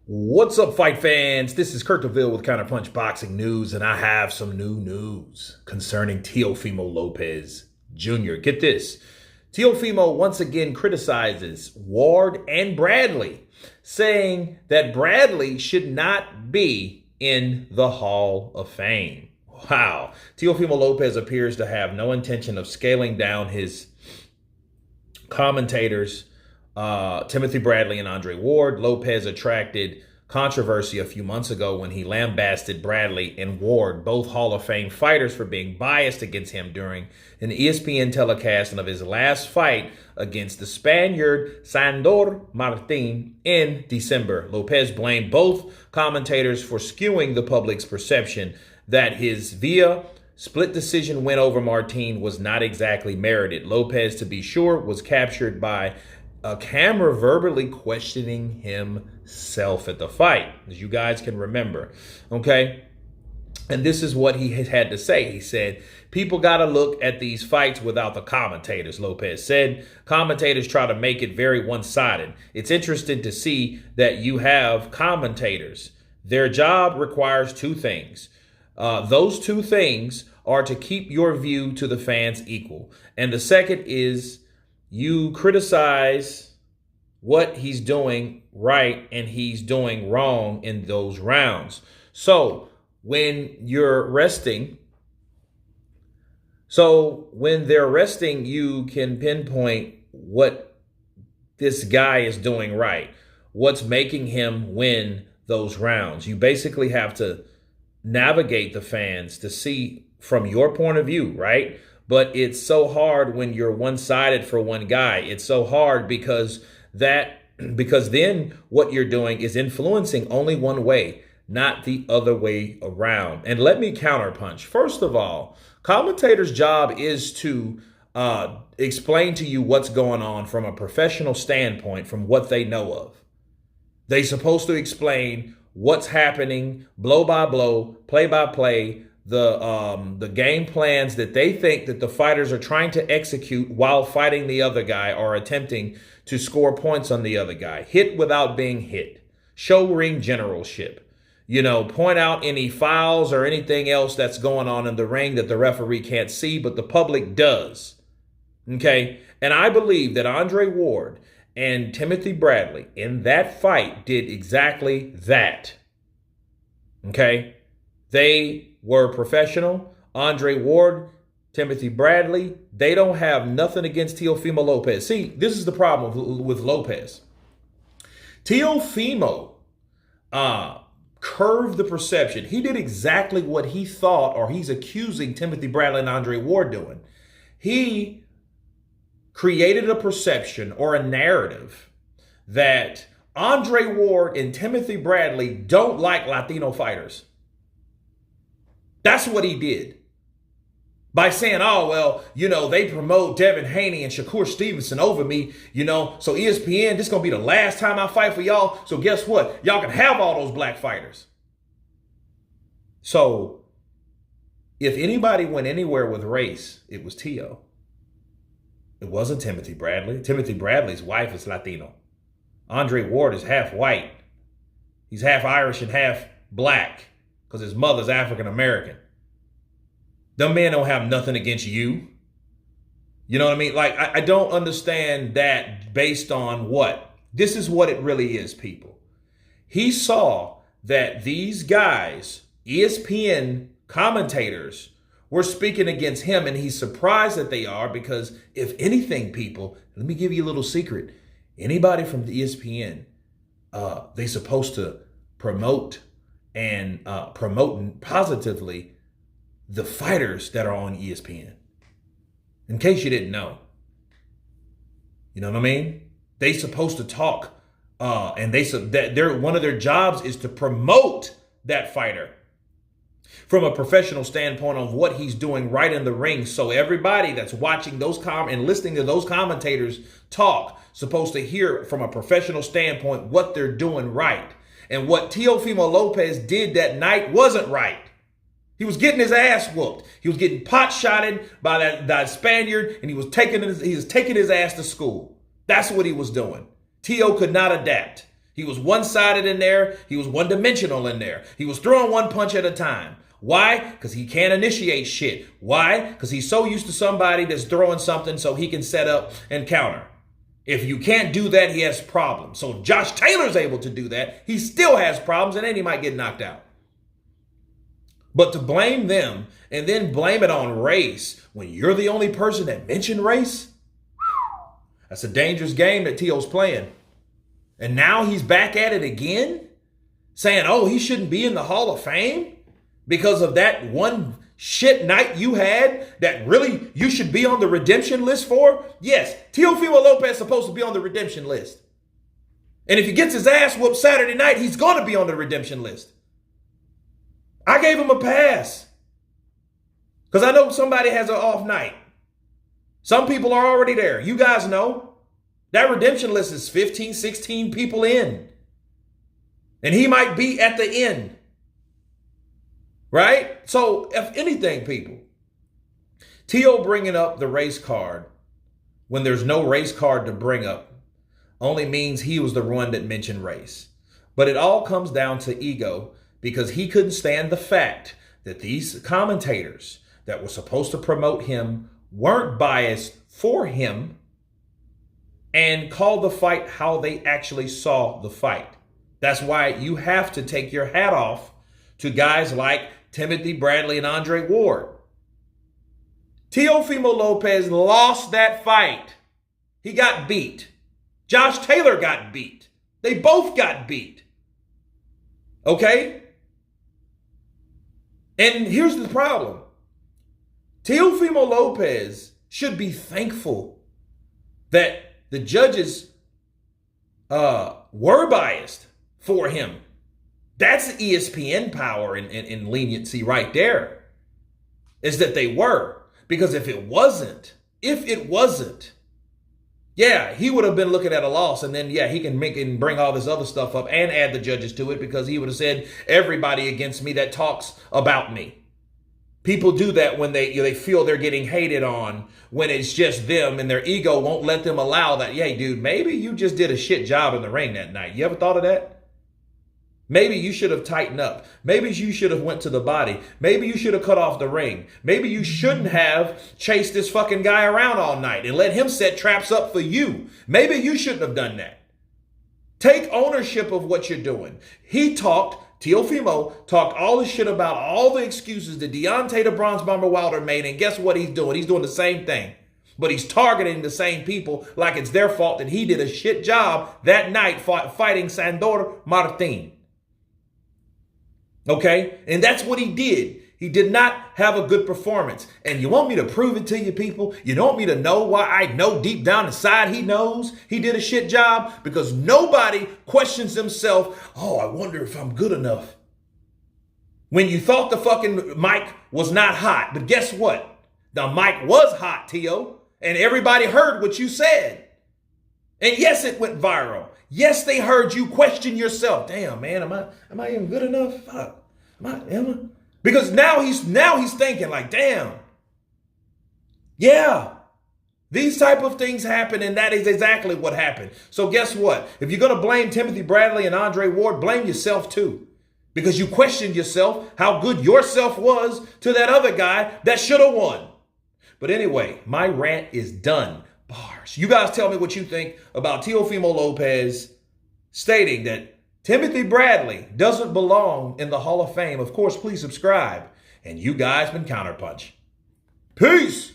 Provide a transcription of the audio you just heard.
What's up, fight fans? This is Kurt DeVille with Counterpunch Boxing News, and I have some new news concerning Teofimo Lopez Jr. Get this. Teofimo once again criticizes Ward and Bradley, saying that Bradley should not be in the Hall of Fame. Wow. Teofimo Lopez appears to have no intention of scaling down his commentators, Timothy Bradley and Andre Ward. Lopez attracted controversy a few months ago when he lambasted Bradley and Ward, both Hall of Fame fighters, for being biased against him during an ESPN telecast of his last fight against the Spaniard Sandor Martin in December. Lopez blamed both commentators for skewing the public's perception that his via split decision win over Martin was not exactly merited. Lopez, to be sure, was captured by a camera verbally questioning himself at the fight, as you guys can remember. Okay. And this is what he had to say. He said, people got to look at these fights without the commentators, Lopez said. Commentators try to make it very one-sided. It's interesting to see that you have commentators. Their job requires two things. Those two things are to keep your view to the fans equal. And the second is you criticize what he's doing right and he's doing wrong in those rounds. So when they're resting, you can pinpoint what this guy is doing right, what's making him win those rounds. You basically have to navigate the fans to see from your point of view, right? But it's so hard when you're one-sided for one guy. It's so hard because then what you're doing is influencing only one way, not the other way around. And let me counterpunch. First of all, commentators' job is to explain to you what's going on from a professional standpoint, from what they know of. They're supposed to explain what's happening, blow by blow, play by play, the game plans that they think that the fighters are trying to execute while fighting the other guy or attempting to score points on the other guy. Hit without being hit. Show ring generalship. Point out any fouls or anything else that's going on in the ring that the referee can't see, but the public does. Okay? And I believe that Andre Ward and Timothy Bradley in that fight did exactly that. Okay? They were professional. Andre Ward, Timothy Bradley, they don't have nothing against Teofimo Lopez. See, this is the problem with Lopez. Teofimo curved the perception. He did exactly what he thought, or he's accusing Timothy Bradley and Andre Ward doing. He created a perception or a narrative that Andre Ward and Timothy Bradley don't like Latino fighters. That's what he did. By saying, oh, well, they promote Devin Haney and Shakur Stevenson over me, so ESPN, this is going to be the last time I fight for y'all. So guess what? Y'all can have all those black fighters. So if anybody went anywhere with race, it was Teo. It wasn't Timothy Bradley. Timothy Bradley's wife is Latino. Andre Ward is half white. He's half Irish and half black because his mother's African American. Them men don't have nothing against you. You know what I mean? Like, I don't understand that based on what? This is what it really is, people. He saw that these guys, ESPN commentators, were speaking against him, and he's surprised that they are because, if anything, people, let me give you a little secret. Anybody from the ESPN, they're supposed to promote and promote positively the fighters that are on ESPN. In case you didn't know. You know what I mean? They supposed to talk, and one of their jobs is to promote that fighter from a professional standpoint of what he's doing right in the ring. So everybody that's watching those and listening to those commentators talk supposed to hear from a professional standpoint what they're doing right. And what Teofimo Lopez did that night wasn't right. He was getting his ass whooped. He was getting pot-shotted by that Spaniard, and he was taking his ass to school. That's what he was doing. Teo could not adapt. He was one-sided in there. He was one-dimensional in there. He was throwing one punch at a time. Why? Because he can't initiate shit. Why? Because he's so used to somebody that's throwing something so he can set up and counter. If you can't do that, he has problems. So if Josh Taylor's able to do that, he still has problems, and then he might get knocked out. But to blame them and then blame it on race when you're the only person that mentioned race, that's a dangerous game that Tio's playing. And now he's back at it again, saying, oh, he shouldn't be in the Hall of Fame because of that one shit night you had that really you should be on the redemption list for. Yes, Teofimo Lopez is supposed to be on the redemption list. And if he gets his ass whooped Saturday night, he's going to be on the redemption list. I gave him a pass because I know somebody has an off night. Some people are already there. You guys know that redemption list is 15, 16 people in. And he might be at the end. Right? So if anything, people, Tio bringing up the race card when there's no race card to bring up only means he was the one that mentioned race. But it all comes down to ego, because he couldn't stand the fact that these commentators that were supposed to promote him weren't biased for him and called the fight how they actually saw the fight. That's why you have to take your hat off to guys like Timothy Bradley and Andre Ward. Teofimo Lopez lost that fight. He got beat. Josh Taylor got beat. They both got beat. Okay? And here's the problem. Teofimo Lopez should be thankful that the judges were biased for him. That's ESPN power and leniency right there, is that they were. Because if it wasn't, yeah, he would have been looking at a loss, and then, yeah, he can make and bring all this other stuff up and add the judges to it, because he would have said everybody against me that talks about me. People do that when they feel they're getting hated on, when it's just them and their ego won't let them allow that. Yeah, dude, maybe you just did a shit job in the ring that night. You ever thought of that? Maybe you should have tightened up. Maybe you should have went to the body. Maybe you should have cut off the ring. Maybe you shouldn't have chased this fucking guy around all night and let him set traps up for you. Maybe you shouldn't have done that. Take ownership of what you're doing. Teofimo talked all this shit about all the excuses that Deontay the Bronze Bomber Wilder made, and guess what he's doing? He's doing the same thing. But he's targeting the same people like it's their fault that he did a shit job that night fighting Sandor Martin. Okay? And that's what he did. He did not have a good performance. And you want me to prove it to you, people? You don't want me to know why I know deep down inside he knows he did a shit job? Because nobody questions themselves, oh, I wonder if I'm good enough. When you thought the fucking mic was not hot. But guess what? The mic was hot, Tio. And everybody heard what you said. And yes, it went viral. Yes, they heard you question yourself. Damn, man, am I even good enough? Fuck. Am I? Because now he's thinking like, damn. Yeah. These type of things happen, and that is exactly what happened. So guess what? If you're going to blame Timothy Bradley and Andre Ward, blame yourself too. Because you questioned yourself, how good yourself was to that other guy that should have won. But anyway, my rant is done. Bars. You guys tell me what you think about Teofimo Lopez stating that Timothy Bradley doesn't belong in the Hall of Fame. Of course, please subscribe. And you guys been Counterpunch. Peace.